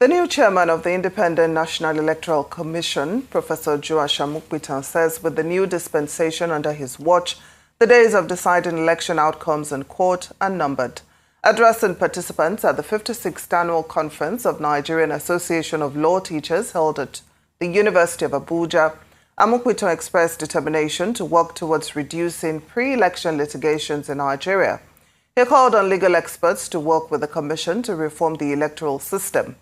The new chairman of the Independent National Electoral Commission, Professor Oshomo, says with the new dispensation under his watch, the days of deciding election outcomes in court are numbered. Addressing participants at the 56th Annual Conference of Nigerian Association of Law Teachers held at the University of Abuja, Amokwito expressed determination to work towards reducing pre-election litigations in Nigeria. He called on legal experts to work with the Commission to reform the electoral system.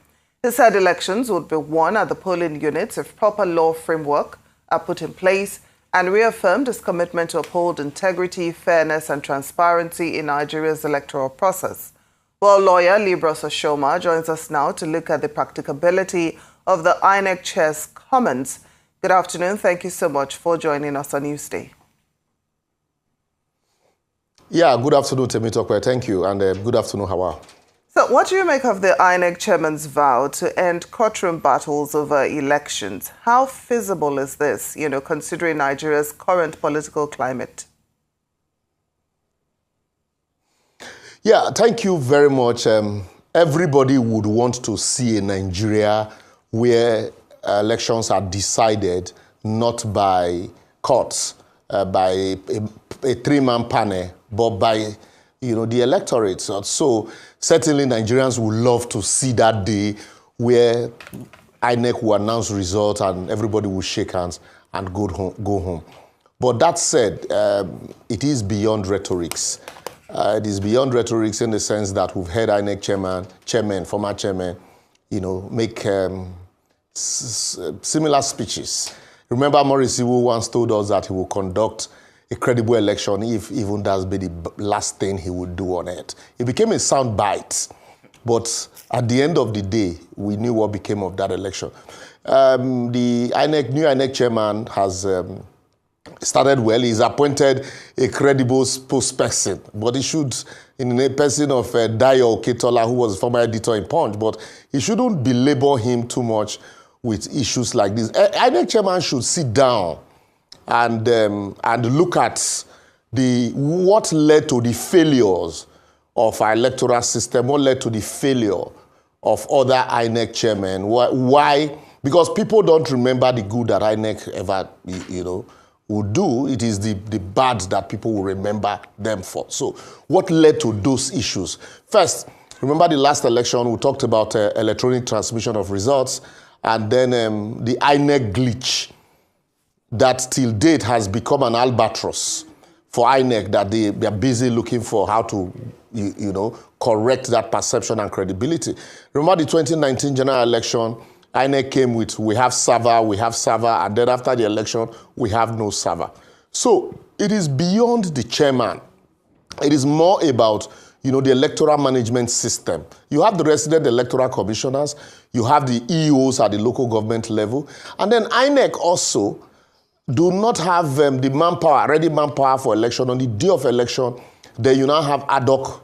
He said elections would be won at the polling units if proper law framework are put in place, and reaffirmed his commitment to uphold integrity, fairness and transparency in Nigeria's electoral process. Well, lawyer Liborous Oshomo joins us now to look at the practicability of the INEC chair's comments. Good afternoon. Thank you so much for joining us on Newsday. Yeah, good afternoon, Temitope. Thank you. And good afternoon, Hawa. So what do you make of the INEC chairman's vow to end courtroom battles over elections? How feasible is this, considering Nigeria's current political climate? Yeah, thank you very much. Everybody would want to see a Nigeria where elections are decided not by courts, by a three-man panel, but by the electorate. So certainly Nigerians would love to see that day where INEC will announce results and everybody will shake hands and go home. But that said, it is beyond rhetorics. It is beyond rhetorics in the sense that we've heard INEC former chairman, make similar speeches. Remember, Maurice Iwu once told us that he will conduct a credible election if even that's be the last thing he would do on it. It became a sound bite, but at the end of the day, we knew what became of that election. The new INEC chairman has started well. He's appointed a credible spokesperson, but he should, in a person of Dayo Oketola, who was a former editor in Punch, but he shouldn't belabor him too much with issues like this. INEC chairman should sit down and look at what led to the failures of our electoral system, what led to the failure of other INEC chairmen. Why? Because people don't remember the good that INEC ever, would do. It is the bad that people will remember them for. So what led to those issues? First, remember the last election, we talked about electronic transmission of results, and then the INEC glitch that till date has become an albatross for INEC, that they are busy looking for how to, correct that perception and credibility. Remember the 2019 general election, INEC came with, we have server, and then after the election, we have no server. So it is beyond the chairman. It is more about, the electoral management system. You have the resident electoral commissioners, you have the EOs at the local government level, and then INEC also do not have the manpower, ready manpower for election. On the day of election, then you now have ad hoc,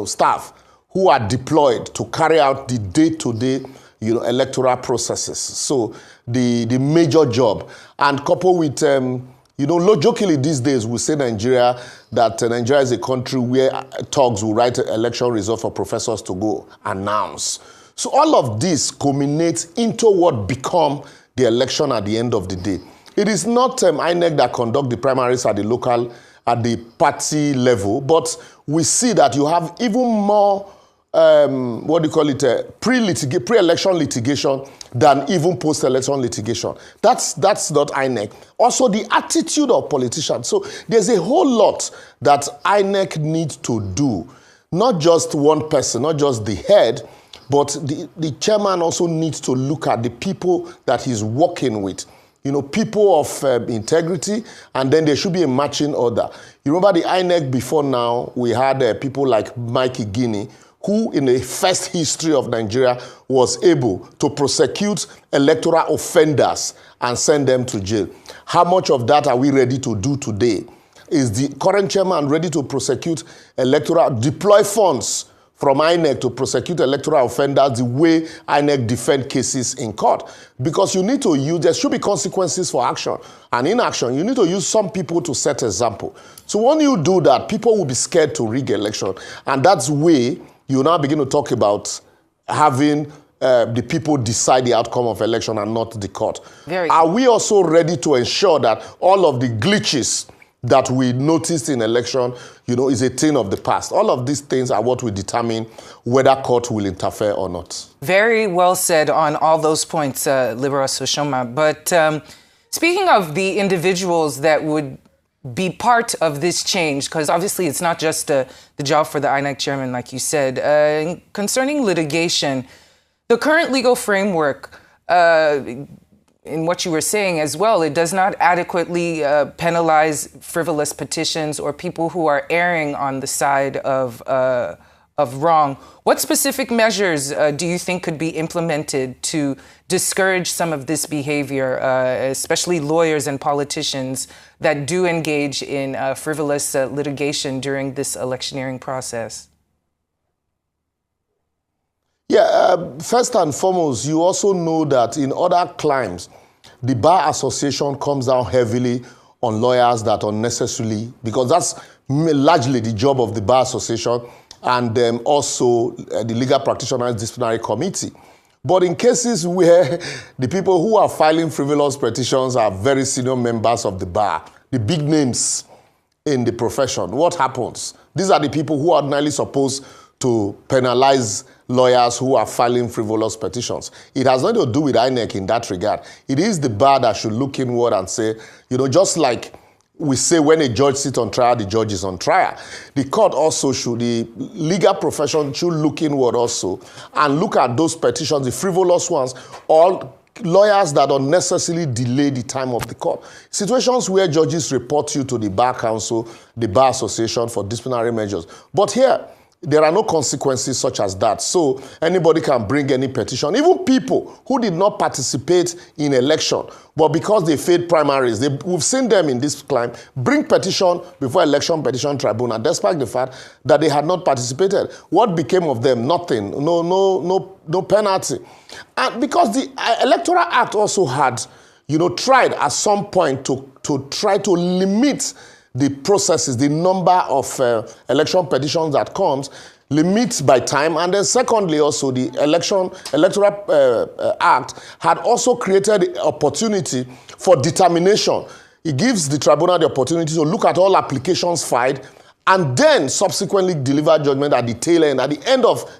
staff who are deployed to carry out the day-to-day, electoral processes. So the major job, and coupled with, jokingly these days we say Nigeria is a country where thugs will write an election result for professors to go announce. So all of this culminates into what become the election at the end of the day. It is not INEC that conduct the primaries at the party level, but we see that you have even more, pre-election litigation than even post-election litigation. That's not INEC. Also, the attitude of politicians. So there's a whole lot that INEC needs to do. Not just one person, not just the head, but the chairman also needs to look at the people that he's working with. People of integrity, and then there should be a matching order. You remember the INEC before now, we had people like Mikey Guinea, who in the first history of Nigeria was able to prosecute electoral offenders and send them to jail. How much of that are we ready to do today? Is the current chairman ready to prosecute deploy funds from INEC to prosecute electoral offenders the way INEC defend cases in court? Because there should be consequences for action. And in action, you need to use some people to set example. So when you do that, people will be scared to rig election. And that's the way you now begin to talk about having the people decide the outcome of election and not the court. Are we also ready to ensure that all of the glitches that we noticed in election, is a thing of the past? All of these things are what will determine whether court will interfere or not. Very well said on all those points, Liborous Oshomo. But speaking of the individuals that would be part of this change, because obviously it's not just the job for the INEC chairman, like you said, concerning litigation, the current legal framework, in what you were saying as well, it does not adequately penalize frivolous petitions or people who are erring on the side of wrong. What specific measures do you think could be implemented to discourage some of this behavior, especially lawyers and politicians that do engage in frivolous litigation during this electioneering process? Yeah, first and foremost, you also know that in other climes, the Bar Association comes down heavily on lawyers that unnecessarily, because that's largely the job of the Bar Association and also the Legal Practitioners Disciplinary Committee. But in cases where the people who are filing frivolous petitions are very senior members of the bar, the big names in the profession, what happens? These are the people who are ordinarily supposed to penalize lawyers who are filing frivolous petitions. It has nothing to do with INEC in that regard. It is the bar that should look inward and say, just like we say when a judge sits on trial, the judge is on trial. The court also should, the legal profession should look inward also and look at those petitions, the frivolous ones, or lawyers that unnecessarily delay the time of the court. Situations where judges report you to the Bar Council, the Bar Association for disciplinary measures. But here, there are no consequences such as that. So anybody can bring any petition. Even people who did not participate in election, but because they failed primaries, we've seen them in this climb, bring petition before election petition tribunal, despite the fact that they had not participated. What became of them? Nothing. No penalty. And because the Electoral Act also had, tried at some point to try to limit the processes, the number of election petitions that comes, limits by time. And then secondly, also the Electoral Act had also created the opportunity for determination. It gives the tribunal the opportunity to look at all applications filed and then subsequently deliver judgment at the tail end, at the end of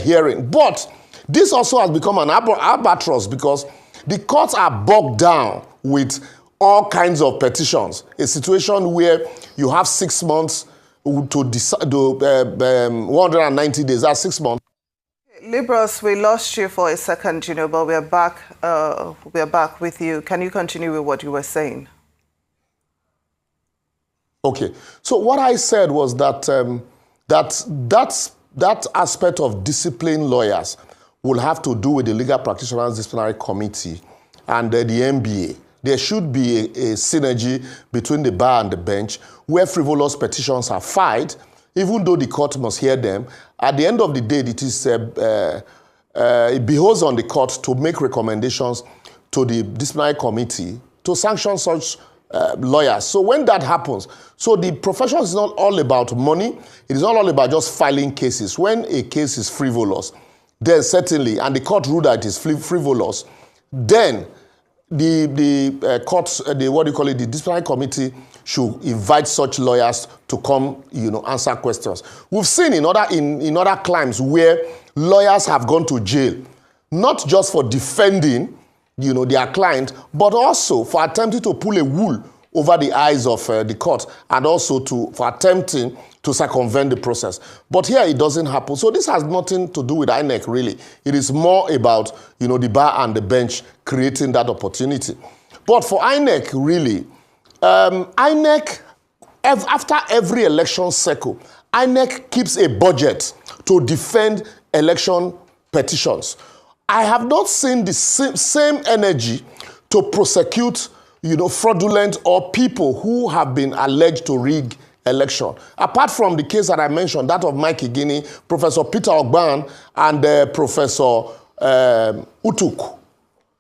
hearing. But this also has become an albatross because the courts are bogged down with all kinds of petitions, a situation where you have 6 months to decide, 190 days, that's 6 months. Liborous, we lost you for a second, but we're back with you. Can you continue with what you were saying? Okay. So what I said was that that aspect of discipline lawyers will have to do with the Legal Practitioners Disciplinary Committee and the MBA. There should be a synergy between the bar and the bench where frivolous petitions are filed, even though the court must hear them. At the end of the day, it behoves on the court to make recommendations to the disciplinary committee to sanction such lawyers. So when that happens, so the profession is not all about money. It is not all about just filing cases. When a case is frivolous, then certainly, and the court ruled that it is frivolous, then the courts, the disciplinary committee should invite such lawyers to come, answer questions. We've seen in other climes where lawyers have gone to jail, not just for defending, their client, but also for attempting to pull a wool over the eyes of the court and also for attempting to circumvent the process. But here it doesn't happen. So this has nothing to do with INEC, really. It is more about, the bar and the bench creating that opportunity. But for INEC, really, INEC, after every election cycle, INEC keeps a budget to defend election petitions. I have not seen the same energy to prosecute, fraudulent or people who have been alleged to rig election. Apart from the case that I mentioned, that of Mike Igini, Professor Peter Ogban, and Professor Utuk.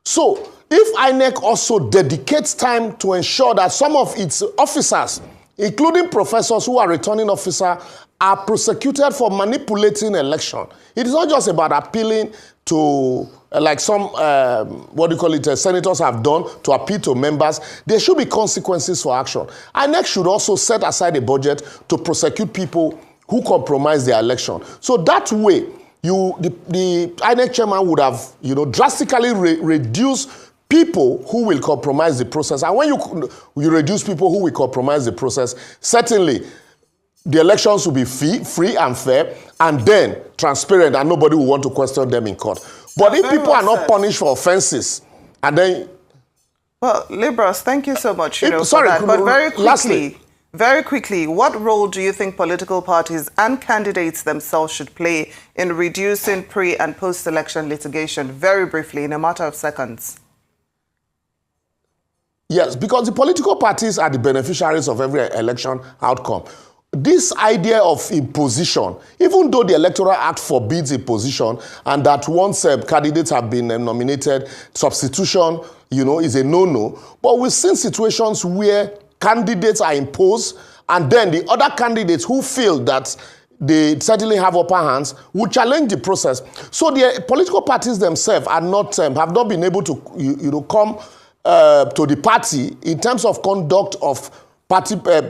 So, if INEC also dedicates time to ensure that some of its officers including professors who are returning officers, are prosecuted for manipulating election. It is not just about appealing to, like some, senators have done, to appeal to members. There should be consequences for action. INEC should also set aside a budget to prosecute people who compromise their election. So that way, the INEC chairman would have, drastically reduced people who will compromise the process. And when you reduce people who will compromise the process, certainly the elections will be free and fair, and then transparent, and nobody will want to question them in court. But if people are not punished for offenses, and then... Well, Liborous, thank you so much for that. But very quickly, what role do you think political parties and candidates themselves should play in reducing pre- and post-election litigation? Very briefly, in a matter of seconds. Yes, because the political parties are the beneficiaries of every election outcome. This idea of imposition, even though the Electoral Act forbids imposition, and that once candidates have been nominated, substitution, is a no-no. But we've seen situations where candidates are imposed, and then the other candidates who feel that they certainly have upper hands will challenge the process. So the political parties themselves are not have not been able to come to the party in terms of conduct of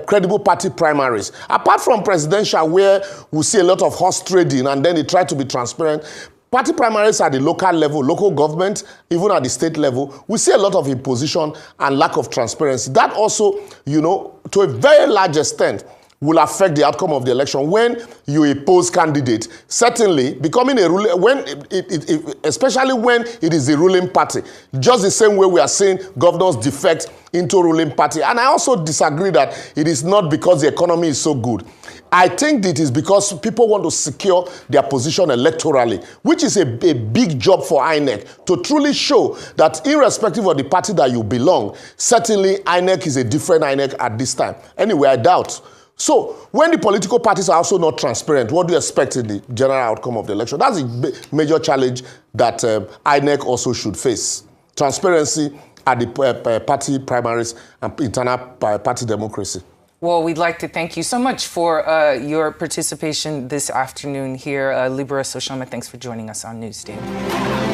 credible party primaries. Apart from presidential, where we see a lot of horse trading and then they try to be transparent, party primaries at the local level, local government, even at the state level, we see a lot of imposition and lack of transparency. That also, to a very large extent, will affect the outcome of the election. When you oppose candidate, certainly becoming a ruling, especially when it is the ruling party, just the same way we are seeing governors defect into ruling party. And I also disagree that it is not because the economy is so good. I think it is because people want to secure their position electorally, which is a big job for INEC, to truly show that irrespective of the party that you belong, certainly INEC is a different INEC at this time. Anyway, I doubt. So, when the political parties are also not transparent, what do you expect in the general outcome of the election? That's a major challenge that INEC also should face. Transparency at the party primaries and internal party democracy. Well, we'd like to thank you so much for your participation this afternoon here. Liborous Oshomo, thanks for joining us on Newsday.